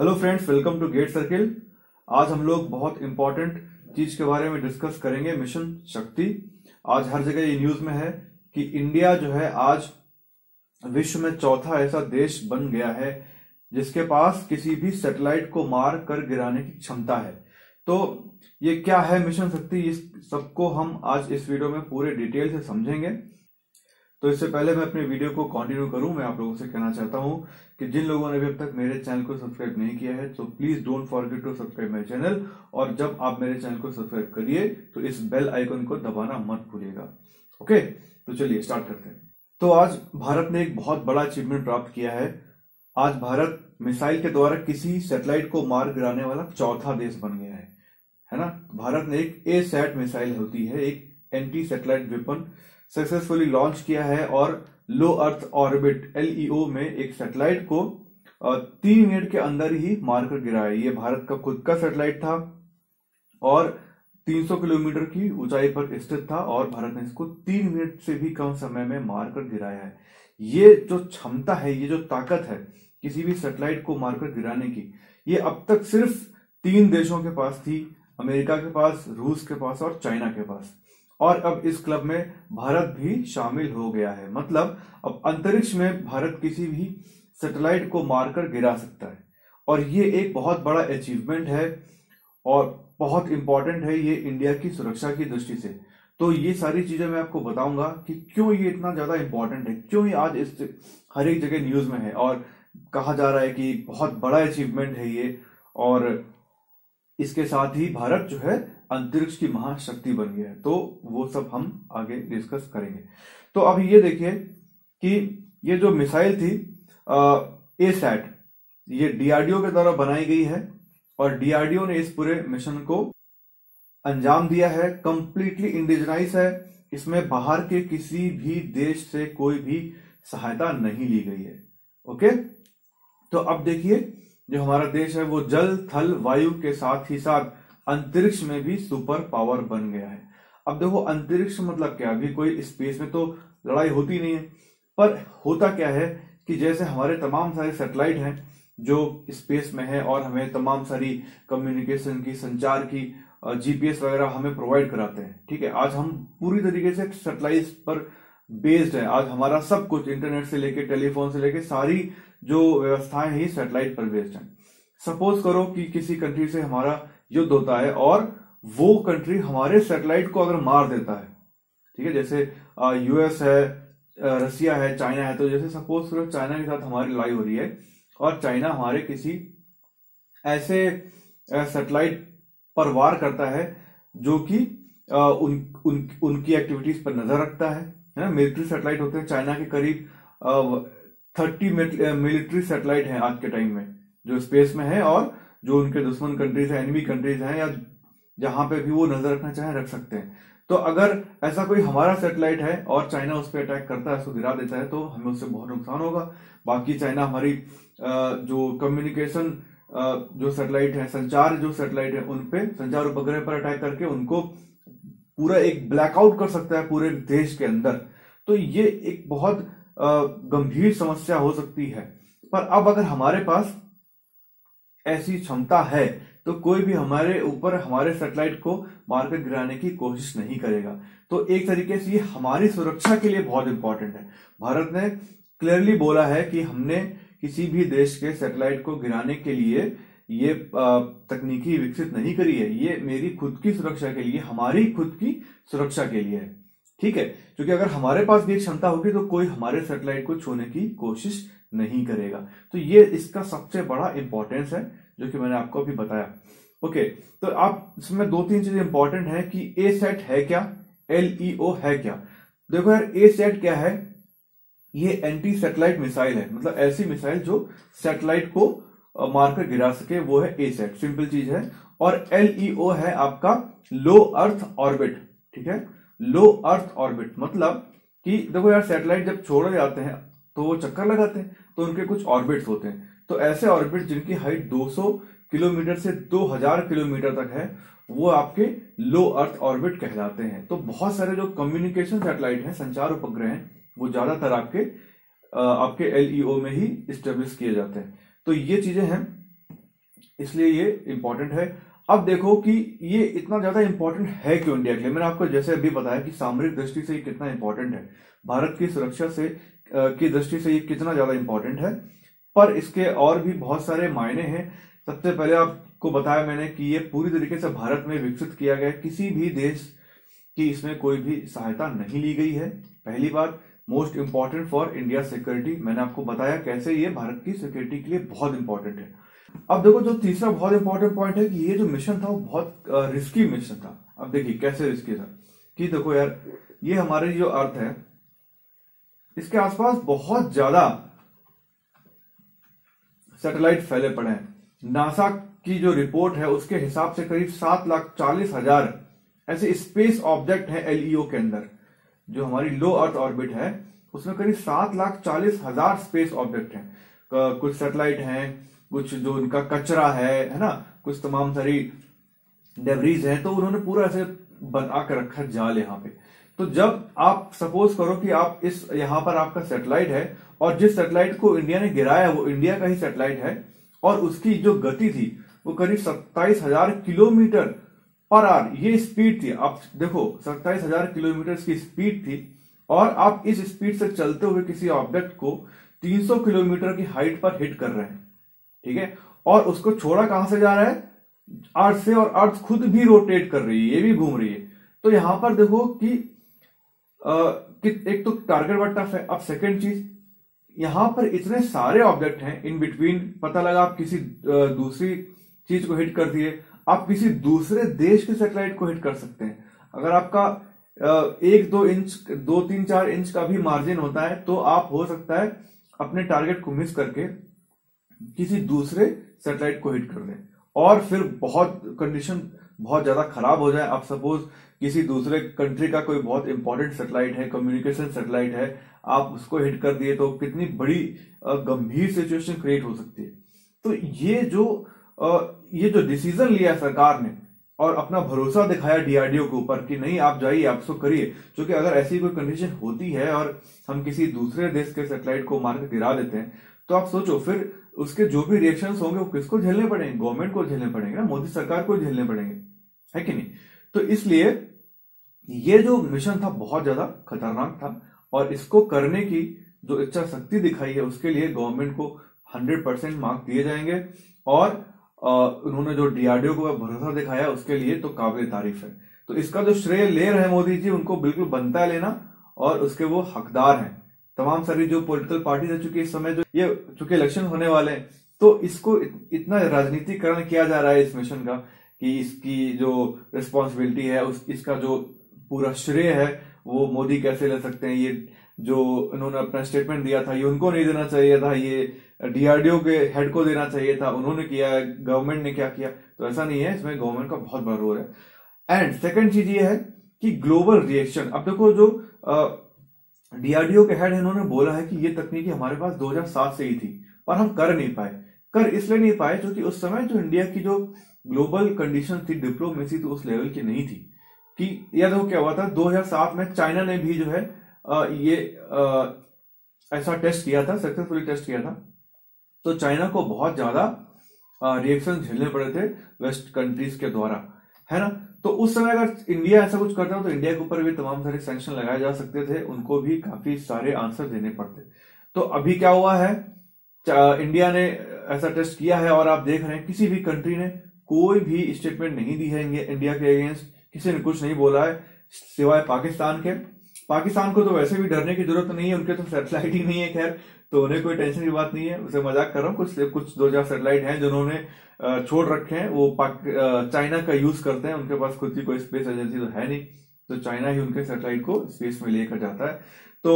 Hello friends, welcome to gate circle. आज हम लोग बहुत इंपॉर्टेंट चीज के बारे में डिस्कस करेंगे, मिशन शक्ति। आज हर जगह ये न्यूज में है कि इंडिया जो है आज विश्व में चौथा ऐसा देश बन गया है जिसके पास किसी भी सैटेलाइट को मार कर गिराने की क्षमता है। तो ये क्या है मिशन शक्ति, इस सबको हम आज इस वीडियो में पूरे डिटेल से समझेंगे। तो इससे पहले मैं अपने वीडियो को कंटिन्यू करूं, मैं आप लोगों से कहना चाहता हूं कि जिन लोगों ने अभी अब तक मेरे चैनल को सब्सक्राइब नहीं किया है तो please don't forget to subscribe my channel, और जब आप मेरे चैनल को सब्सक्राइब करिए तो इस बेल आइकन को दबाना मत भूलिएगा। ओके, तो चलिए स्टार्ट करते हैं। तो आज भारत ने एक बहुत बड़ा अचीवमेंट प्राप्त किया है। आज भारत मिसाइल के द्वारा किसी सैटेलाइट को मार गिराने वाला चौथा देश बन गया है ना। भारत ने एक ए-सैट मिसाइल होती है, एक anti satellite weapon successfully launch किया है और लो अर्थ ऑर्बिट LEO में एक सैटेलाइट को 3 मिनट के अंदर ही मारकर गिराया। ये भारत का खुद का सैटेलाइट था और 300 किलोमीटर की ऊंचाई पर स्थित था और भारत ने इसको 3 मिनट से भी कम समय में मारकर गिराया है। ये जो क्षमता है, ये जो ताकत है किसी भी सैटेलाइट को मारकर गिराने की, ये अब तक सिर्फ 3 देशों के पास थी, अमेरिका के पास, रूस के पास और चाइना के पास। और अब इस क्लब में भारत भी शामिल हो गया है। मतलब अब अंतरिक्ष में भारत किसी भी सैटेलाइट को मारकर गिरा सकता है और ये एक बहुत बड़ा अचीवमेंट है और बहुत इंपॉर्टेंट है ये इंडिया की सुरक्षा की दृष्टि से। तो ये सारी चीजें मैं आपको बताऊंगा कि क्यों ये इतना ज्यादा इंपॉर्टेंट है, क्यों ये आज इस हर एक जगह न्यूज में है और कहा जा रहा है कि बहुत बड़ा अचीवमेंट है ये, और इसके साथ ही भारत जो है अंतरिक्ष की महाशक्ति बन गया है। तो वो सब हम आगे डिस्कस करेंगे। तो अब ये देखिए कि ये जो मिसाइल थी ए-सैट, ये DRDO के द्वारा बनाई गई है और DRDO ने इस पूरे मिशन को अंजाम दिया है। कंप्लीटली इंडिजिनाइज है, इसमें बाहर के किसी भी देश से कोई भी सहायता नहीं ली गई है। ओके, तो अब देखिए जो हमारा देश है वो जल, थल, वायु के साथ ही साथ अंतरिक्ष में भी सुपर पावर बन गया है। अब देखो अंतरिक्ष मतलब क्या, अभी कोई स्पेस में तो लड़ाई होती नहीं है, पर होता क्या है कि जैसे हमारे तमाम सारे सैटेलाइट हैं जो स्पेस में है और हमें तमाम सारी कम्युनिकेशन की, संचार की, GPS वगैरह हमें प्रोवाइड कराते हैं। ठीक है, आज हम पूरी तरीके से सैटेलाइट पर बेस्ड है। आज हमारा सब कुछ इंटरनेट से लेके, टेलीफोन से लेके सारी जो व्यवस्थाएं हैं साटेलाइट पर बेस्ड हैं। सपोज करो कि किसी कंट्री से हमारा युद्ध होता है और वो कंट्री हमारे सैटेलाइट को अगर मार देता है, ठीक है, जैसे US है, रसिया है, चाइना है। तो जैसे सपोज करो चाइना के साथ हमारी लड़ाई हो रही है और चाइना हमारे किसी ऐसे सैटेलाइट पर वार करता है जो कि उनकी एक्टिविटीज पर नजर रखता है ना। मिलिट्री सैटेलाइट होते हैं चाइना के करीब 30 मिलिट्री सैटेलाइट हैं आज के टाइम में जो स्पेस में है, और जो उनके दुश्मन कंट्रीज हैं, एनिमी कंट्रीज हैं, या जहां पे भी वो नजर रखना चाहे रख सकते हैं। तो अगर ऐसा कोई हमारा सैटेलाइट है और चाइना उस पर अटैक करता है, उसको गिरा देता है, तो हमें उससे बहुत नुकसान होगा। बाकी चाइना हमारी जो कम्युनिकेशन जो सैटेलाइट है, संचार जो सैटेलाइट है, उनपे संचार उपग्रह पर अटैक करके उनको पूरा एक ब्लैकआउट कर सकता है पूरे देश के अंदर। तो ये एक बहुत गंभीर समस्या हो सकती है। पर अब अगर हमारे पास ऐसी क्षमता है तो कोई भी हमारे ऊपर हमारे सैटेलाइट को मारकर गिराने की कोशिश नहीं करेगा। तो एक तरीके से ये हमारी सुरक्षा के लिए बहुत इंपॉर्टेंट है। भारत ने क्लियरली बोला है कि हमने किसी भी देश के सैटेलाइट को गिराने के लिए ये तकनीकी विकसित नहीं करी है, ये मेरी खुद की सुरक्षा के लिए, हमारी खुद की सुरक्षा के लिए है। ठीक है, क्योंकि अगर हमारे पास भी क्षमता होगी तो कोई हमारे सैटेलाइट को छूने की कोशिश नहीं करेगा। तो ये इसका सबसे बड़ा इंपॉर्टेंस है जो कि मैंने आपको अभी बताया। ओके, तो आप इसमें 2-3 चीजें इंपॉर्टेंट है कि ए-सैट है क्या, LEO है क्या। देखो यार, ए-सैट क्या है, ये एंटी सैटेलाइट मिसाइल है। मतलब ऐसी मिसाइल जो सैटेलाइट को मारकर गिरा सके, वो है ए-सैट, सिंपल चीज है। और LEO है आपका लो अर्थ ऑर्बिट। ठीक है, लो अर्थ ऑर्बिट मतलब कि देखो यार, सैटेलाइट जब छोड़े जाते हैं तो वो चक्कर लगाते हैं, तो उनके कुछ ऑर्बिट्स होते हैं। तो ऐसे ऑर्बिट जिनकी हाइट 200 किलोमीटर से 2000 किलोमीटर तक है, वो आपके लो अर्थ ऑर्बिट कहलाते हैं। तो बहुत सारे जो कम्युनिकेशन सैटेलाइट हैं, संचार उपग्रह हैं, वो ज्यादातर आपके LEO में ही स्टेब्लिश किए जाते हैं। तो ये चीजें हैं। इसलिए ये इंपॉर्टेंट है। अब देखो कि ये इतना ज्यादा इंपॉर्टेंट है क्यों इंडिया के लिए। मैंने आपको जैसे अभी बताया कि सामरिक दृष्टि से ये कितना इंपॉर्टेंट है, भारत की सुरक्षा से की दृष्टि से ये कितना ज्यादा इंपॉर्टेंट है, पर इसके और भी बहुत सारे मायने हैं। सबसे पहले आपको बताया मैंने कि ये पूरी तरीके से भारत में विकसित किया गया, किसी भी देश की इसमें कोई भी सहायता नहीं ली गई है। पहली बात, most important for India security, मैंने आपको बताया कैसे ये भारत की सिक्योरिटी के लिए बहुत इंपॉर्टेंट है। अब देखो जो तीसरा बहुत इंपॉर्टेंट पॉइंट है कि ये जो मिशन था वो बहुत रिस्की मिशन था। अब देखिए कैसे रिस्की था कि देखो यार, ये हमारे जो अर्थ है इसके आसपास बहुत ज्यादा सैटेलाइट फैले पड़े हैं। नासा की जो रिपोर्ट है उसके हिसाब से करीब 7,40,000 ऐसे स्पेस ऑब्जेक्ट हैं एलईओ के अंदर। जो हमारी लो अर्थ ऑर्बिट है उसमें करीब 7,40,000 स्पेस ऑब्जेक्ट हैं। कुछ सैटेलाइट हैं, कुछ जो उनका कचरा है ना, कुछ तमाम सारी डेब्रीज है, तो उन्होंने पूरा ऐसे बना कर रखा जाल यहाँ पे। तो जब आप सपोज करो कि आप इस यहाँ पर आपका सैटेलाइट है और जिस सैटेलाइट को इंडिया ने गिराया वो इंडिया का ही सैटेलाइट है और उसकी जो गति थी वो करीब 27,000 किलोमीटर पर आवर ये स्पीड थी। आप देखो 27,000 किलोमीटर की स्पीड थी और आप इस स्पीड से चलते हुए किसी ऑब्जेक्ट को 300 किलोमीटर की हाइट पर हिट कर रहे हैं, ठीक है, और उसको छोड़ा कहां से जा रहा है, अर्थ से, और अर्थ खुद भी रोटेट कर रही है, ये भी घूम रही है। तो यहां पर देखो कि एक तो टारगेट बड़ा टफ है। अब सेकंड चीज, यहां पर इतने सारे ऑब्जेक्ट हैं इन बिटवीन, पता लगा आप किसी दूसरी चीज को हिट कर दिए, आप किसी दूसरे देश के सैटेलाइट को हिट कर सकते हैं। अगर आपका 1-2 इंच 2-3-4 इंच का भी मार्जिन होता है तो आप हो सकता है अपने टारगेट को मिस करके किसी दूसरे सैटेलाइट को हिट कर दें और फिर बहुत कंडीशन बहुत ज्यादा खराब हो जाए। आप सपोज किसी दूसरे कंट्री का कोई बहुत इंपॉर्टेंट सैटेलाइट है, कम्युनिकेशन सैटेलाइट है, आप उसको हिट कर दिए तो कितनी बड़ी गंभीर सिचुएशन क्रिएट हो सकती है। तो ये जो डिसीजन लिया सरकार ने और अपना भरोसा दिखाया डीआरडीओ के ऊपर कि नहीं आप जाइए, आप इसको करिए, क्योंकि अगर ऐसी कोई कंडीशन होती है और हम किसी दूसरे देश के सैटेलाइट को मार के गिरा देते हैं तो आप सोचो फिर उसके जो भी रिएक्शंस होंगे वो किसको झेलने पड़ेंगे, गवर्नमेंट को झेलने पड़ेंगे ना, मोदी सरकार को झेलने पड़ेंगे, है कि नहीं। तो इसलिए ये जो मिशन था बहुत ज्यादा खतरनाक था और इसको करने की जो इच्छा शक्ति दिखाई है उसके लिए गवर्नमेंट को 100% मार्क दिए जाएंगे और उन्होंने जो डीआरडीओ को भरोसा दिखाया उसके लिए तो काबिल तारीफ है। तो इसका जो श्रेय ले रहे हैं मोदी जी, उनको बिल्कुल बनता है लेना और उसके वो हकदार हैं। तमाम सारी जो पॉलिटिकल पार्टीज है, चूंकि इस समय जो ये चूंकि इलेक्शन होने वाले हैं तो इसको इतना राजनीतिकरण किया जा रहा है इस मिशन का कि इसकी जो रिस्पॉन्सिबिलिटी है इसका जो पूरा श्रेय है वो मोदी कैसे ले सकते हैं। ये जो उन्होंने अपना स्टेटमेंट दिया था ये उनको नहीं देना चाहिए था, ये डीआरडीओ के हेड को देना चाहिए था, उन्होंने किया, गवर्नमेंट ने क्या किया। तो ऐसा नहीं है, इसमें गवर्नमेंट का बहुत बड़ा रोल है। एंड सेकंड चीज ये है कि ग्लोबल रिएक्शन। अब देखो जो डीआरडीओ के हेड है इन्होंने बोला है कि ये तकनीकी हमारे पास 2007 से ही थी पर हम कर नहीं पाए। कर इसलिए नहीं पाए क्योंकि उस समय जो इंडिया की जो ग्लोबल कंडीशन थी, डिप्लोमेसी तो उस लेवल की नहीं थी। कि याद हो क्या हुआ था 2007 में चाइना ने भी जो है ऐसा टेस्ट किया था, सक्सेसफुली टेस्ट किया था। तो चाइना को बहुत ज्यादा रिएक्शन झेलने पड़े थे वेस्ट कंट्रीज के द्वारा, है ना। तो उस समय अगर इंडिया ऐसा कुछ करता तो इंडिया के ऊपर भी तमाम सारे सैंक्शन लगाए जा सकते थे, उनको भी काफी सारे आंसर देने पड़ते। तो अभी क्या हुआ है, इंडिया ने ऐसा टेस्ट किया है और आप देख रहे हैं किसी भी कंट्री ने कोई भी स्टेटमेंट नहीं दी है इंडिया के अगेंस्ट, किसी ने कुछ नहीं बोला है सिवाय पाकिस्तान के। पाकिस्तान को तो वैसे भी डरने की जरूरत नहीं है, उनके तो सैटेलाइट ही नहीं है, खैर तो उन्हें कोई टेंशन की बात नहीं है। उसे मजाक कर रहा हूँ, कुछ 2-4 सैटेलाइट हैं जिन्होंने छोड़ रखे हैं, वो चाइना का यूज करते हैं, उनके पास खुद की कोई स्पेस एजेंसी तो है नहीं, तो चाइना ही उनके सैटेलाइट को स्पेस में लेकर जाता है। तो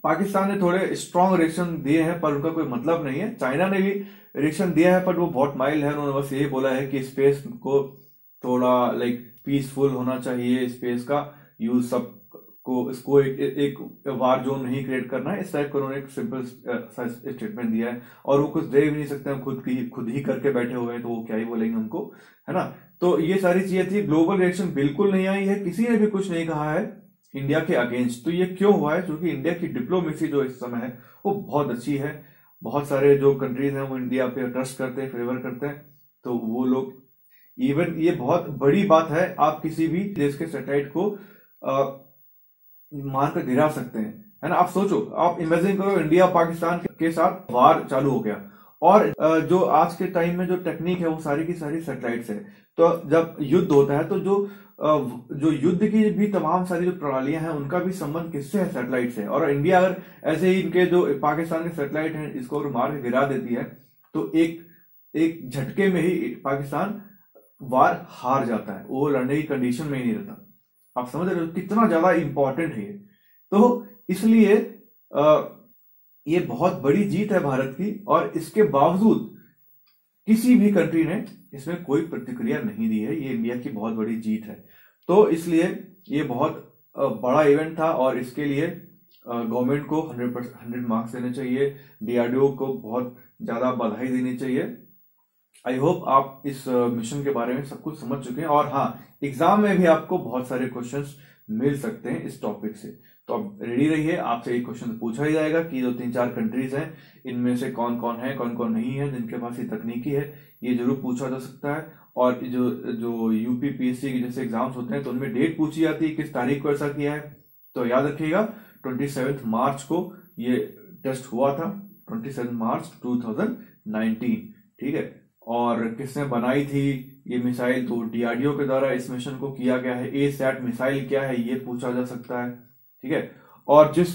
पाकिस्तान ने थोड़े स्ट्रॉन्ग रिएक्शन दिए हैं पर उनका कोई मतलब नहीं है। चाइना ने भी रिएक्शन दिया है पर वो बहुत माइल्ड है, उन्होंने बस यही बोला है कि स्पेस को थोड़ा पीसफुल होना चाहिए, स्पेस का यूज सब को, इसको एक वार जोन नहीं क्रिएट करना है, इस टाइप का उन्होंने एक सिंपल स्टेटमेंट दिया है। और वो कुछ दे भी नहीं सकते, हम खुद ही करके बैठे हुए हैं तो वो क्या ही बोलेंगे हमको, है ना। तो ये सारी चीजें थी। ग्लोबल रिएक्शन बिल्कुल नहीं आई है, किसी ने भी कुछ नहीं कहा है इंडिया के अगेंस्ट। तो ये क्यों हुआ है, क्योंकि इंडिया की डिप्लोमेसी जो इस समय है वो बहुत अच्छी है, बहुत सारे जो कंट्रीज हैं वो इंडिया पे ट्रस्ट करते हैं, फेवर करते हैं, तो वो लोग इवन ये बहुत बड़ी बात है, आप किसी भी देश के सैटेलाइट को मार कर गिरा सकते हैं, है ना। आप सोचो, आप इमेजिन करो इंडिया पाकिस्तान के साथ वार चालू हो गया और जो आज के टाइम में जो टेक्निक है वो सारी की सारी सैटेलाइट है। तो जब युद्ध होता है तो जो युद्ध की भी तमाम सारी जो प्रणालियां हैं उनका भी संबंध किससे है? सैटेलाइट से। और इंडिया अगर ऐसे ही इनके जो पाकिस्तान के सैटेलाइट हैं इसको अगर मार के गिरा देती है तो एक झटके में ही पाकिस्तान वार हार जाता है, वो लड़ने की कंडीशन में ही नहीं रहता। आप समझ रहे हो कितना ज्यादा इंपॉर्टेंट है ये। तो इसलिए ये बहुत बड़ी जीत है भारत की, और इसके बावजूद किसी भी कंट्री ने इसमें कोई प्रतिक्रिया नहीं दी है। ये इंडिया की बहुत बड़ी जीत है। तो इसलिए ये बहुत बड़ा इवेंट था और इसके लिए गवर्नमेंट को 100 मार्क्स देने चाहिए, डीआरडीओ को बहुत ज्यादा बधाई देनी चाहिए। आई होप आप इस मिशन के बारे में सब कुछ समझ चुके हैं, और हाँ, एग्जाम में भी आपको बहुत सारे क्वेश्चंस मिल सकते हैं इस टॉपिक से। तो आप रेडी रहिए, आपसे एक क्वेश्चन पूछा ही जाएगा कि जो 3-4 कंट्रीज हैं इनमें से कौन कौन है, कौन कौन नहीं है जिनके पास ये तकनीकी है, ये जरूर पूछा जा सकता है। और जो यूपीपीएससी के जैसे एग्जाम्स होते हैं तो उनमें डेट पूछी जाती है, किस तारीख को ऐसा किया है। तो याद रखिएगा 27 मार्च को ये टेस्ट हुआ था, 27 मार्च 2019, ठीक है। और किसने बनाई थी ये मिसाइल? तो डीआरडीओ के द्वारा इस मिशन को किया गया है। ए-सैट मिसाइल क्या है ये पूछा जा सकता है, ठीक है। और जिस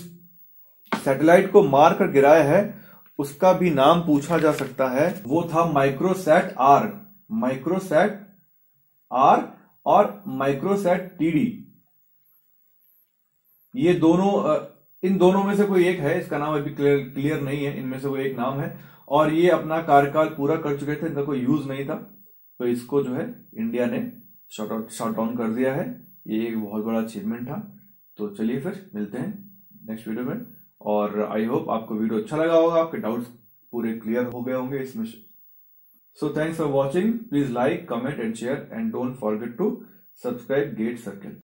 सैटेलाइट को मार कर गिराया है उसका भी नाम पूछा जा सकता है, वो था माइक्रोसैट आर, माइक्रोसैट आर और माइक्रोसैट टीडी। ये दोनों इन दोनों में से कोई एक है, इसका नाम अभी क्लियर नहीं है, इनमें से कोई एक नाम है। और ये अपना कार्यकाल पूरा कर चुके थे, इनका कोई यूज नहीं था, तो इसको जो है इंडिया ने शॉट डाउन कर दिया है। ये एक बहुत बड़ा अचीवमेंट था। तो चलिए फिर मिलते हैं नेक्स्ट वीडियो में, और आई होप आपको वीडियो अच्छा लगा होगा, आपके डाउट्स पूरे क्लियर हो गए होंगे इसमें। So thanks for watching, please like, comment and share, and don't forget to subscribe gate circle.